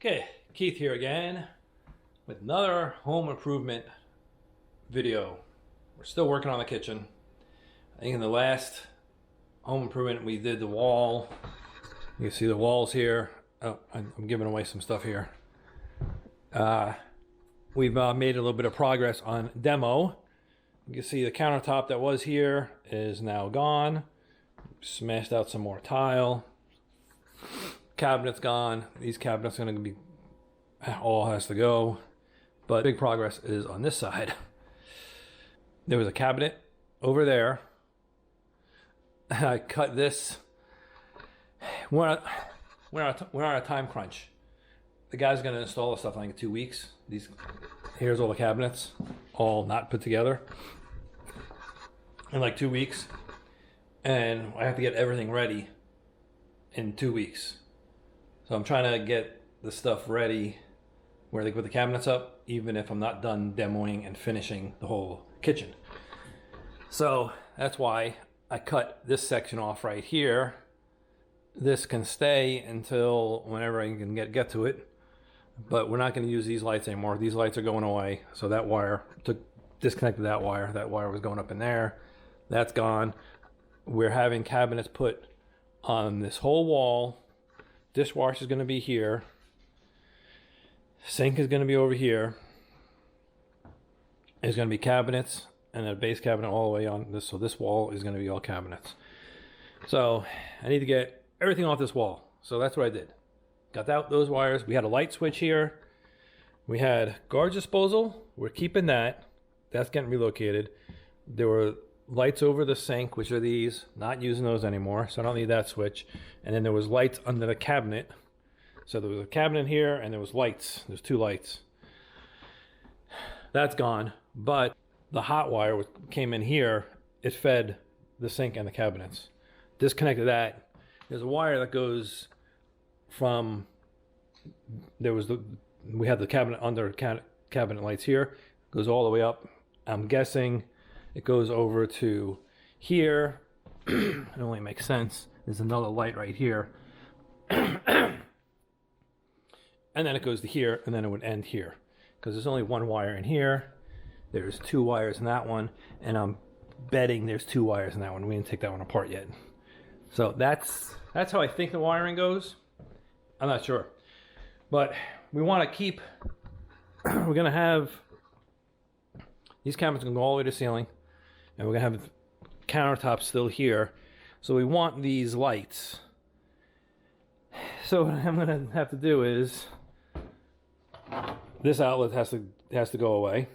Okay, Keith here again with another home improvement video. We're still working on the kitchen. I think in the last home improvement we did the wall. You can see the walls here. Oh, I'm giving away some stuff here. We've made a little bit of progress on demo. You can see the countertop that was here is now gone. Smashed out some more tile. Cabinet's gone. These cabinets are going to be all has to go, but big progress is on this side. There was a cabinet over there. I cut this. We're on a time crunch. The guy's going to install the stuff in like 2 weeks. Here's all the cabinets, all not put together, in like 2 weeks, and I have to get everything ready in 2 weeks. So I'm trying to get the stuff ready where they put the cabinets up, even if I'm not done demoing and finishing the whole kitchen. So that's why I cut this section off right here. This can stay until whenever I can get to it, but we're not going to use these lights anymore. These lights are going away. So that wire, disconnected that wire. That wire was going up in there. That's gone. We're having cabinets put on this whole wall. Dishwasher is going to be here. Sink is going to be over here. There's going to be cabinets and a base cabinet all the way on this. So this wall is going to be all cabinets. So I need to get everything off this wall. So that's what I did. Got out those wires. We had a light switch here. We had garbage disposal. We're keeping that. That's getting relocated. There were lights over the sink, which are these. Not using those anymore, so I don't need that switch. And then there was lights under the cabinet. So there was a cabinet here, and there was lights. There's 2 lights. That's gone. But the hot wire came in here. It fed the sink and the cabinets. Disconnected that. There's a wire that goes from. We had the cabinet under cabinet lights here. Goes all the way up. I'm guessing it goes over to here. It only makes sense. There's another light right here. And then it goes to here, and then it would end here. Because there's only 1 wire in here. There's 2 wires in that one. And I'm betting there's 2 wires in that one. We didn't take that one apart yet. So that's how I think the wiring goes. I'm not sure. But we want to keep... we're going to have... These cabinets are going to go all the way to the ceiling. And we're going to have countertops still here. So we want these lights. So what I'm going to have to do is... This outlet has to go away.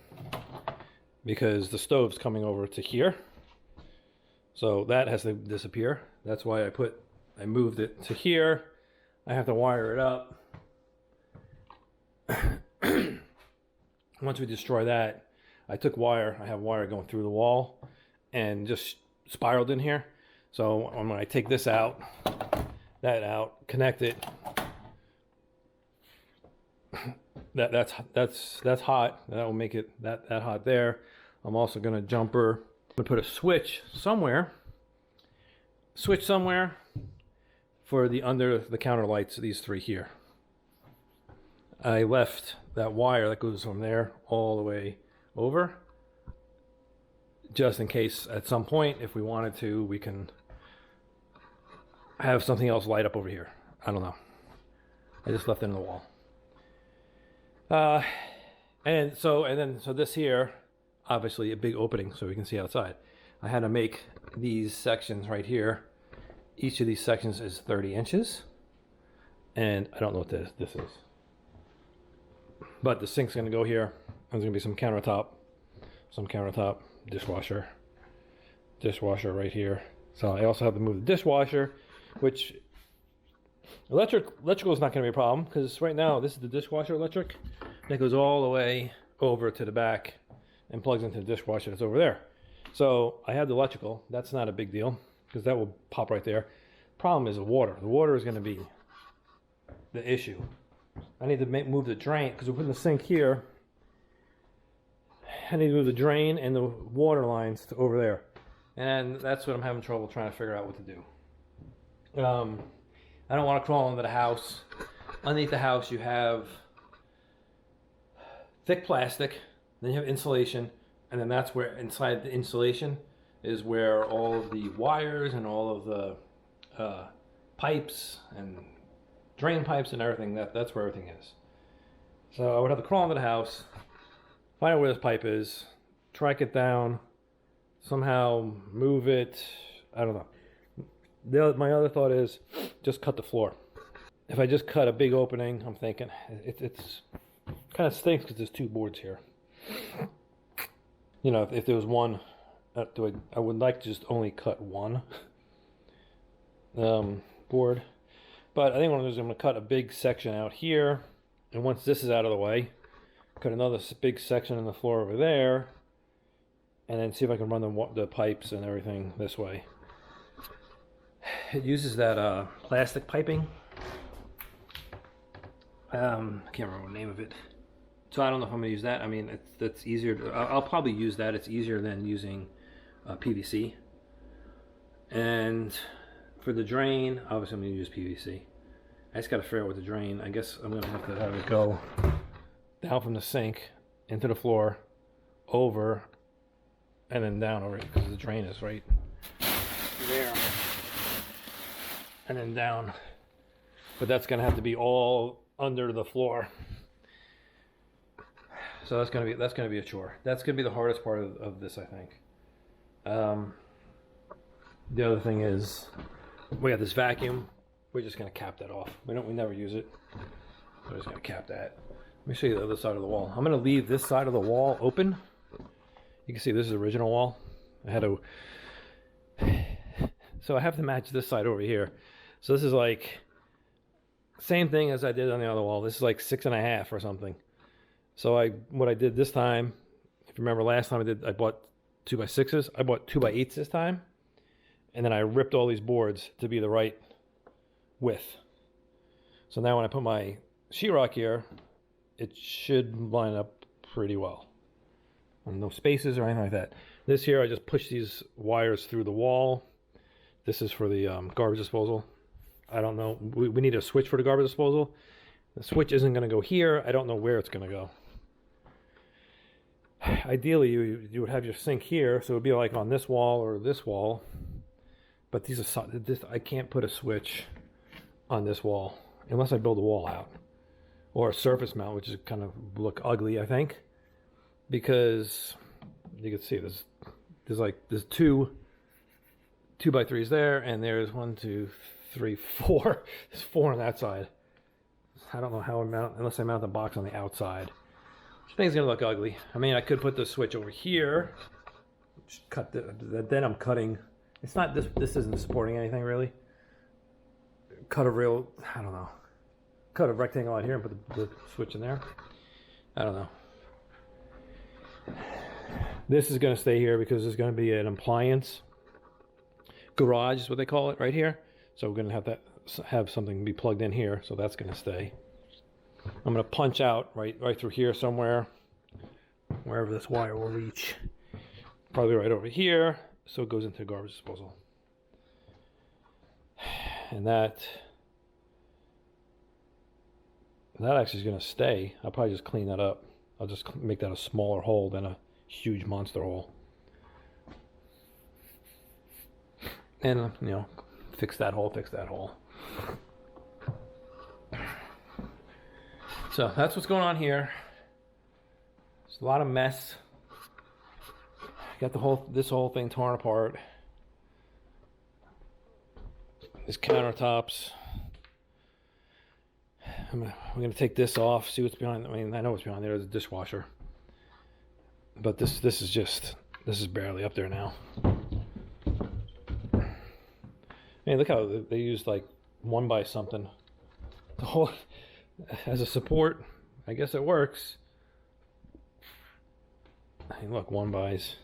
Because the stove's coming over to here. So that has to disappear. That's why I moved it to here. I have to wire it up. Once we destroy that, I took wire. I have wire going through the wall and just spiraled in here. So when I take this out, that out, connect it. That's hot. That will make it that hot there. I'm also going to jumper. I'm going to put a switch somewhere. For the under the counter lights. These 3 here. I left that wire that goes from there all the way over, just in case at some point, if we wanted to, we can have something else light up over here. I don't know. I just left it in the wall. So this here, obviously a big opening so we can see outside. I had to make these sections right here. Each of these sections is 30 inches. And I don't know what this is. But the sink's going to go here. There's going to be some countertop, dishwasher right here. So I also have to move the dishwasher, which electrical is not going to be a problem because right now this is the dishwasher electric. That goes all the way over to the back and plugs into the dishwasher that's over there. So I have the electrical. That's not a big deal because that will pop right there. Problem is the water. The water is going to be the issue. I need to move the drain because we're putting the sink here. I need to move the drain and the water lines to over there. And that's what I'm having trouble trying to figure out what to do. I don't want to crawl into the house underneath the house you have thick plastic, then you have insulation, and then that's where inside the insulation is where all of the wires and all of the pipes and drain pipes and everything, that's where everything is. So I would have to crawl into the house, find out where this pipe is, track it down, somehow move it. I don't know. My other thought is just cut the floor. If I just cut a big opening, I'm thinking it's kind of stinks because there's 2 boards here. You know, if there was one, I would like to just only cut one board. But I think what I'm going to do is I'm going to cut a big section out here. And once this is out of the way, cut another big section in the floor over there. And then see if I can run the pipes and everything this way. It uses that plastic piping. I can't remember the name of it. So I don't know if I'm going to use that. I mean, that's easier. I'll probably use that. It's easier than using PVC. And for the drain, obviously I'm going to use PVC. I just got to figure out with the drain. I guess I'm going to have it go down from the sink into the floor, over, and then down over it because the drain is right there. And then down. But that's going to have to be all under the floor. So that's going to be a chore. That's going to be the hardest part of this, I think. The other thing is we got this vacuum. We're just going to cap that off. We never use it. We're just going to cap that. Let me show you the other side of the wall. I'm going to leave this side of the wall open. You can see this is the original wall. I had to, so I have to match this side over here. So this is like same thing as I did on the other wall. This is like 6.5 or something. So what I did this time, if you remember last time I bought 2x6s. I bought 2x8s this time, and then I ripped all these boards to be the right width. So now when I put my sheetrock here, it should line up pretty well. And no spaces or anything like that. This here, I just push these wires through the wall. This is for the garbage disposal. I don't know. We need a switch for the garbage disposal. The switch isn't going to go here. I don't know where it's going to go. Ideally, you would have your sink here, so it would be like on this wall or this wall. But I can't put a switch on this wall unless I build a wall out. Or a surface mount, which is kind of look ugly, I think. Because you can see there's 2 2x3s there, and there's 1, 2, 3, 4. There's 4 on that side. I don't know how I mount, unless I mount the box on the outside. I think it's gonna look ugly. I mean, I could put the switch over here. Just cut then I'm cutting. It's not this. This isn't supporting anything really. Cut a real. I don't know. Cut a rectangle out here and put the switch in there. I don't know. This is going to stay here because there's going to be an appliance garage is what they call it right here. So we're going to have something be plugged in here. So that's going to stay. I'm going to punch out right through here somewhere, wherever this wire will reach. Probably right over here. So it goes into garbage disposal. And that actually is going to stay. I'll probably just clean that up. I'll just make that a smaller hole than a huge monster hole. And, you know, fix that hole. So that's what's going on here. There's a lot of mess. Got this whole thing torn apart. These countertops. We're going to take this off, see what's behind. I mean, I know what's behind there. There's a dishwasher. But this is barely up there now. I mean, look how they used like 1x something. The whole, as a support, I guess it works. I mean, look, 1x's.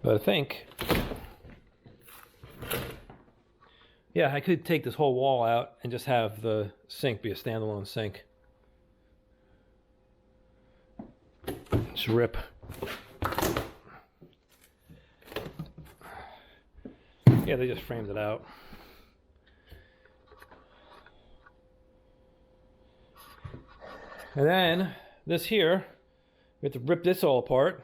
But I think, yeah, I could take this whole wall out and just have the sink be a standalone sink. Just rip. Yeah, they just framed it out. And then this here, we have to rip this all apart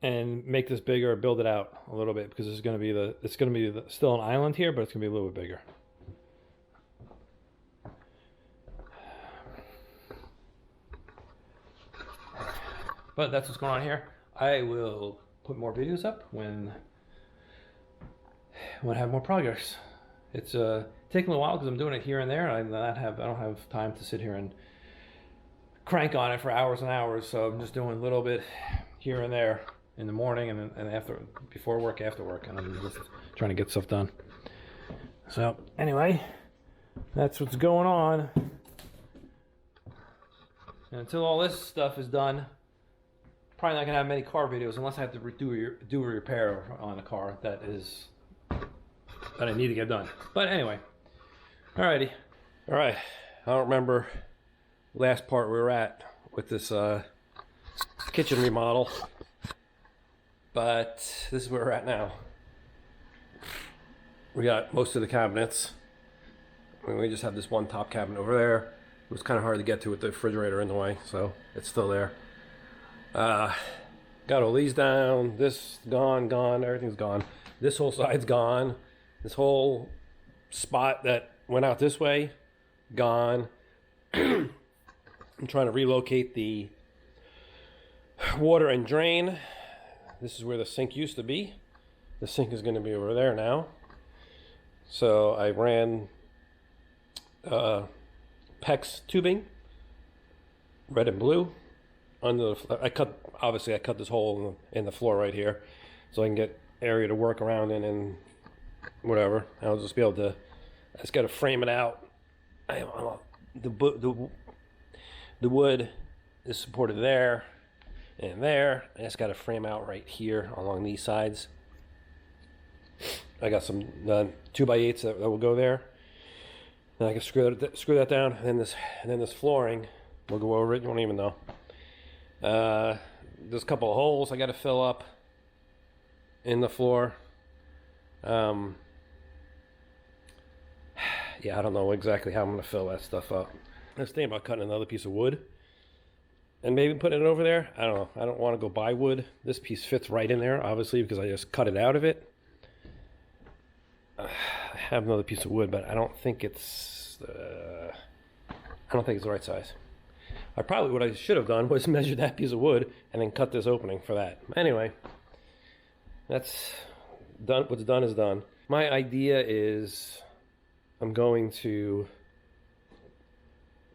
and make this bigger, build it out a little bit, because it's going to be still an island here, but it's going to be a little bit bigger. But that's what's going on here. I will put more videos up when I have more progress. It's taking a little while because I'm doing it here and there. I don't have time to sit here and crank on it for hours and hours. So I'm just doing a little bit here and there in the morning and after, before work, after work, and I'm just trying to get stuff done. So anyway, that's what's going on. And until all this stuff is done, probably not gonna have many car videos unless I have to do a repair on a car that I need to get done. But anyway, alrighty. All right, I don't remember the last part we were at with this kitchen remodel, but this is where we're at now. We got most of the cabinets. I mean, we just have this one top cabinet over there. It was kind of hard to get to with the refrigerator in the way, so it's still there. Got all these down. This gone, everything's gone. This whole side's gone. This whole spot that went out this way, gone. I'm trying to relocate the water and drain. This is where the sink used to be. The sink is going to be over there now. So I ran PEX tubing, red and blue. Under the, I cut this hole in the floor right here, so I can get area to work around in and whatever. I'll just be able to. I just got to frame it out. The wood is supported there and there. I just got to frame out right here along these sides. I got some 2x8s that will go there. Then I can screw that down, and then this flooring will go over it. You won't even know. There's a couple of holes I got to fill up in the floor. Yeah, I don't know exactly how I'm going to fill that stuff up. I was thinking about cutting another piece of wood and maybe putting it over there. I don't know. I don't want to go buy wood. This piece fits right in there, obviously, because I just cut it out of it. I have another piece of wood, but I don't think it's the right size. What I should have done was measure that piece of wood and then cut this opening for that. Anyway, that's done. What's done is done. My idea is I'm going to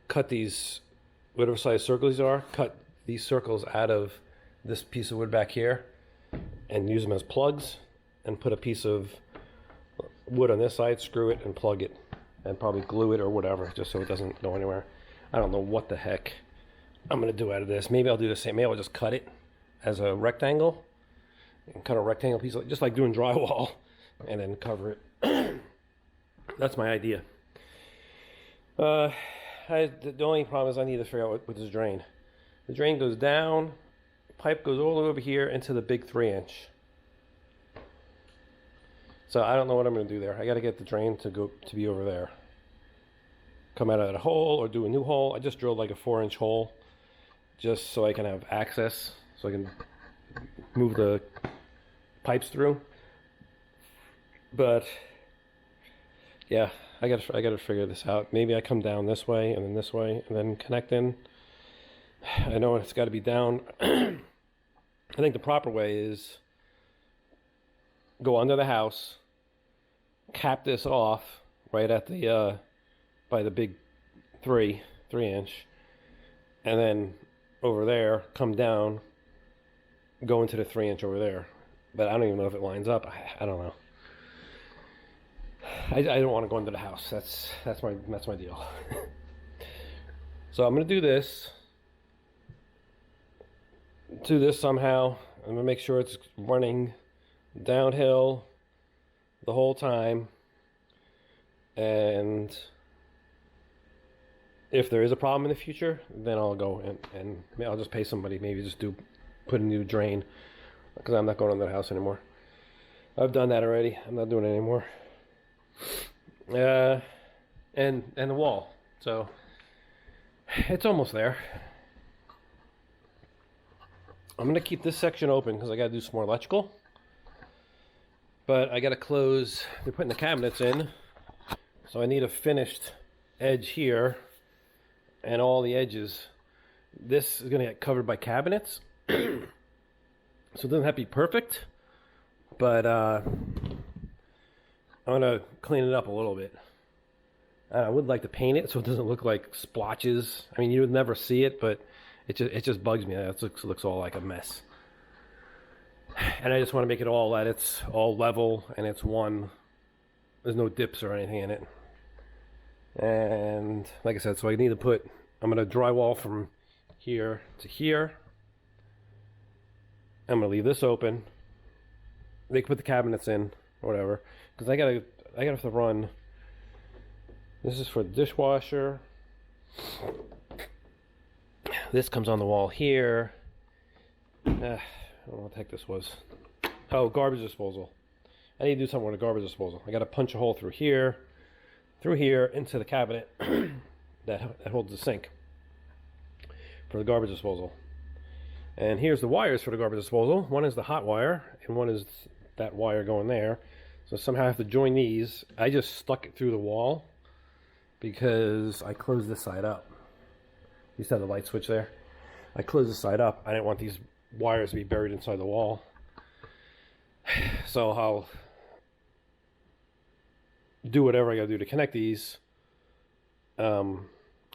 cut these, whatever size circles these are, cut these circles out of this piece of wood back here and use them as plugs, and put a piece of wood on this side, screw it and plug it, and probably glue it or whatever, just so it doesn't go anywhere. I don't know what the heck I'm going to do out of this. Maybe I'll do the same. Maybe I'll just cut it as a rectangle and cut a rectangle piece, just like doing drywall, and then cover it. That's my idea. The only problem is I need to figure out what this drain. The drain goes down, the pipe goes all the way over here into the big 3-inch. So I don't know what I'm going to do there. I got to get the drain to be over there. Come out of that hole or do a new hole. I just drilled like a 4-inch hole just so I can have access, so I can move the pipes through. But yeah, I gotta figure this out. Maybe I come down this way and then connect in. I know it's got to be down. I think the proper way is go under the house, cap this off right at the by the big 3-inch, and then over there come down, go into the 3-inch over there. But I don't even know if it lines up. I don't know. I don't want to go into the house. That's my deal. So I'm gonna do this somehow. I'm gonna make sure it's running downhill the whole time, and if there is a problem in the future, then I'll go and I'll just pay somebody, maybe just put a new drain, because I'm not going into the house anymore. I've done that already. I'm not doing it anymore. And the wall. So it's almost there. I'm gonna keep this section open because I gotta do some more electrical. But I gotta close. They're putting the cabinets in, so I need a finished edge here, and all the edges. This is gonna get covered by cabinets, so it doesn't have to be perfect. But I'm gonna clean it up a little bit. I would like to paint it so it doesn't look like splotches. I mean, you would never see it, but it just bugs me. It looks all like a mess. And I just want to make it all that it's all level and it's one. There's no dips or anything in it. And like I said, so I need to put. I'm gonna drywall from here to here. I'm gonna leave this open. They can put the cabinets in or whatever, because I gotta have to run. This is for the dishwasher. This comes on the wall here. I don't know what the heck this was. Oh, garbage disposal. I need to do something with the garbage disposal. I got to punch a hole through here into the cabinet that holds the sink for the garbage disposal. And here's the wires for the garbage disposal. One is the hot wire, and one is that wire going there. So somehow I have to join these. I just stuck it through the wall because I closed this side up. You used to have the light switch there. I closed this side up. I didn't want these wires to be buried inside the wall. So I'll do whatever I gotta do to connect these. I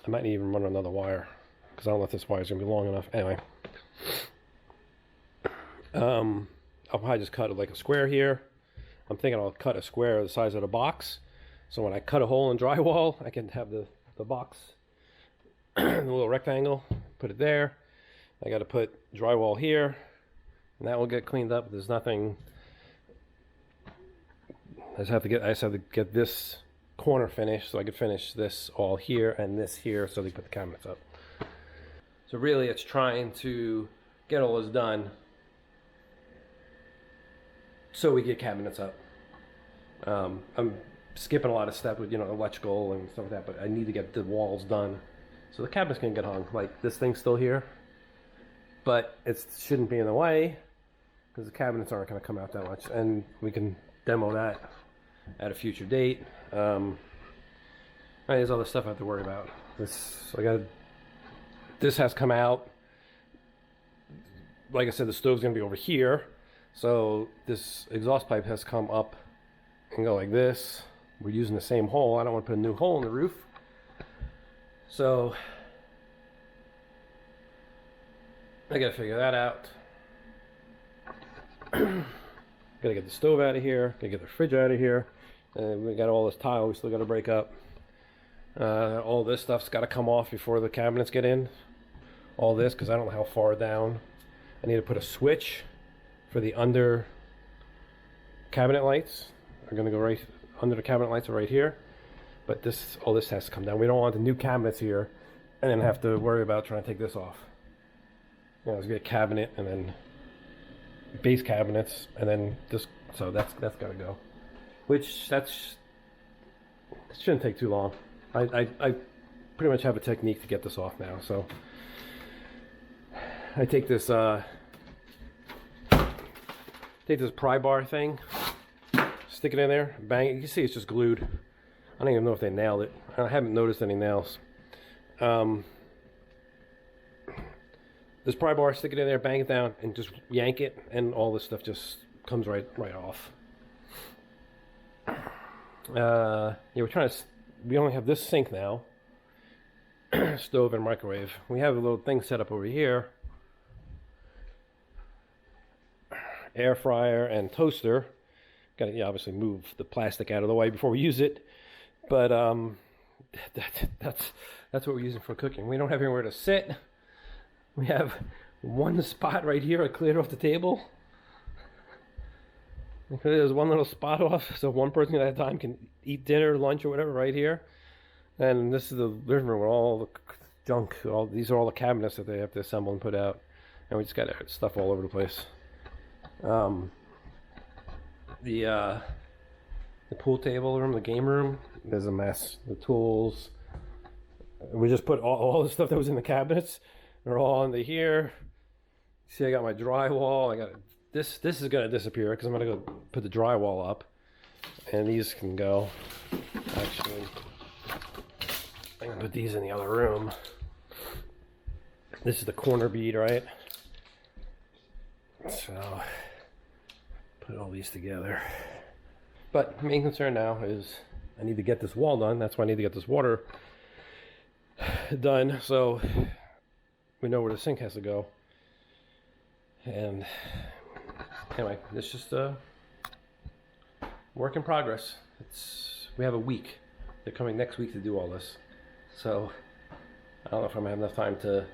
might even run another wire because I don't know if this wire is gonna be long enough. Anyway, I'll probably just cut it like a square here. I'm thinking I'll cut a square the size of the box, so when I cut a hole in drywall, I can have the box, the little rectangle, put it there. I got to put drywall here, and that will get cleaned up. There's nothing. I just have to get this corner finished so I can finish this all here and this here so they put the cabinets up. So really, it's trying to get all this done so we get cabinets up. I'm skipping a lot of steps with electrical and stuff like that, but I need to get the walls done so the cabinets can get hung. Like this thing's still here, but it shouldn't be in the way because the cabinets aren't going to come out that much, and we can demo that at a future date. There's other stuff I have to worry about. This has come out. Like I said, the stove's going to be over here, so this exhaust pipe has come up and go like this. We're using the same hole. I don't want to put a new hole in the roof, so I gotta figure that out. Gotta get the stove out of here, gotta get the fridge out of here, and we got all this tile we still gotta break up. All this stuff's gotta come off before the cabinets get in. All this, because I don't know how far down. I need to put a switch for the under cabinet lights. Are gonna go right under the cabinet lights are right here. But all this has to come down. We don't want the new cabinets here and then have to worry about trying to take this off. Let's get a cabinet and then base cabinets and then this. So that's gotta go. Which it shouldn't take too long. I pretty much have a technique to get this off now. So I take this pry bar thing, stick it in there, bang it. You can see it's just glued. I don't even know if they nailed it. I haven't noticed any nails. This pry bar, stick it in there, bang it down, and just yank it, and all this stuff just comes right off. We only have this sink now, stove and microwave. We have a little thing set up over here, air fryer and toaster. Got to obviously move the plastic out of the way before we use it, but that's what we're using for cooking. We don't have anywhere to sit. We have one spot right here. I cleared off the table. There's one little spot off, so one person at a time can eat dinner, lunch, or whatever right here. And this is the living room where all the junk. These are all the cabinets that they have to assemble and put out. And we just got stuff all over the place. The pool table room, the game room, there's a mess. The tools. We just put all the stuff that was in the cabinets. They're all into here. See, I got my drywall. I got this. This is gonna disappear because I'm gonna go put the drywall up, and these can go. Actually, I'm gonna put these in the other room. This is the corner bead, right? So put all these together. But main concern now is I need to get this wall done. That's why I need to get this water done, so we know where the sink has to go. And anyway, it's just a work in progress. We have a week. They're coming next week to do all this, so I don't know if I'm gonna have enough time to.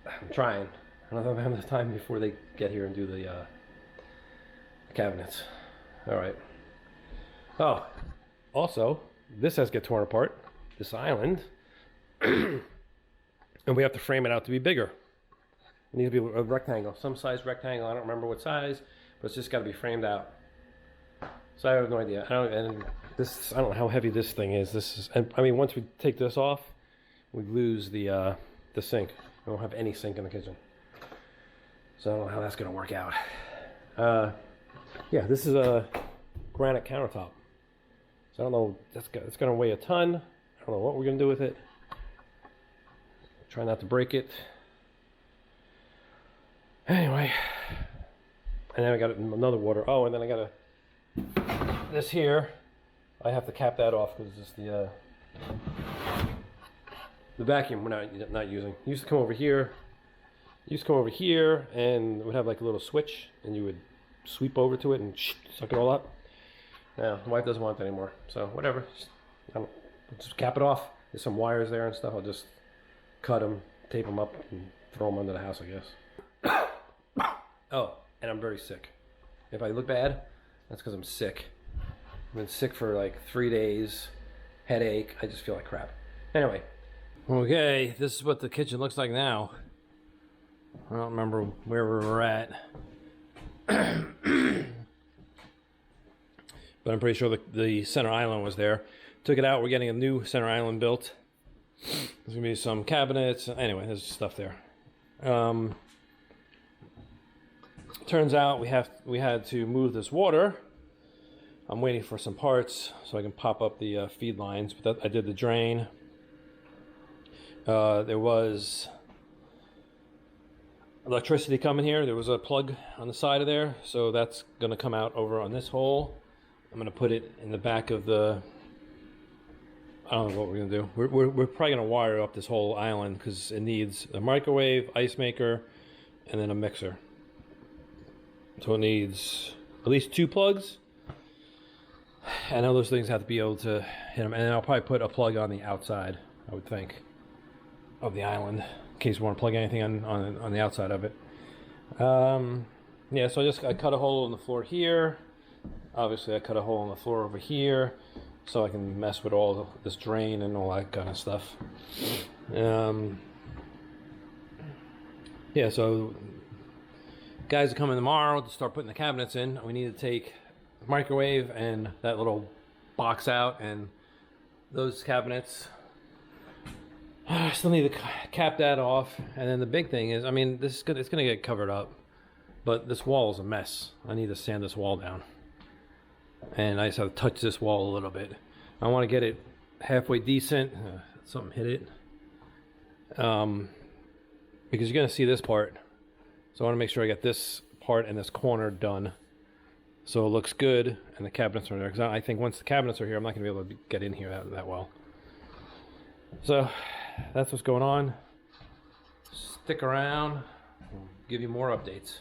I'm trying. I don't know if I'm gonna have enough time before they get here and do the cabinets. All right. Oh, also, this has to get torn apart. This island. And we have to frame it out to be bigger. It needs to be a rectangle, some size rectangle. I don't remember what size, but it's just got to be framed out. So I have no idea. I don't know how heavy this thing is. I mean, once we take this off, we lose the sink. We won't have any sink in the kitchen. So I don't know how that's going to work out. Yeah, this is a granite countertop. So I don't know. It's going to weigh a ton. I don't know what we're going to do with it. Try not to break it. Anyway, and then I got another water. Oh, and then I got this here. I have to cap that off because it's the vacuum we're not using. It used to come over here. And it would have like a little switch, and you would sweep over to it and suck it all up. Now, the wife doesn't want that anymore. So whatever. Just cap it off. There's some wires there and stuff. I'll just cut them, tape them up, and throw them under the house, I guess. Oh, and I'm very sick. If I look bad, that's because I'm sick. I've been sick for like 3 days. Headache. I just feel like crap. Anyway. Okay, this is what the kitchen looks like now. I don't remember where we were at. But I'm pretty sure the center island was there. Took it out. We're getting a new center island built. There's gonna be some cabinets. Anyway, there's stuff there. Turns out we had to move this water. I'm waiting for some parts so I can pop up the feed lines. But I did the drain. There was electricity coming here. There was a plug on the side of there, so that's gonna come out over on this hole. I'm gonna put it in the back of the. I don't know what we're gonna do. We're probably gonna wire up this whole island because it needs a microwave, ice maker, and then a mixer. So it needs at least 2 plugs. And all those things have to be able to hit them. And then I'll probably put a plug on the outside, I would think, of the island in case you want to plug anything on the outside of it. Yeah, so I cut a hole in the floor here. Obviously, I cut a hole in the floor over here, so I can mess with all this drain and all that kind of stuff. Yeah, so guys are coming tomorrow to start putting the cabinets in. We need to take the microwave and that little box out and those cabinets. I still need to cap that off. And then the big thing is, I mean, it's going to get covered up, but this wall is a mess. I need to sand this wall down. And I just have to touch this wall a little bit. I want to get it halfway decent. Something hit it. Because you're going to see this part. So I want to make sure I get this part and this corner done. So it looks good and the cabinets are there. Because I think once the cabinets are here, I'm not going to be able to get in here that well. So that's what's going on. Stick around. I'll give you more updates.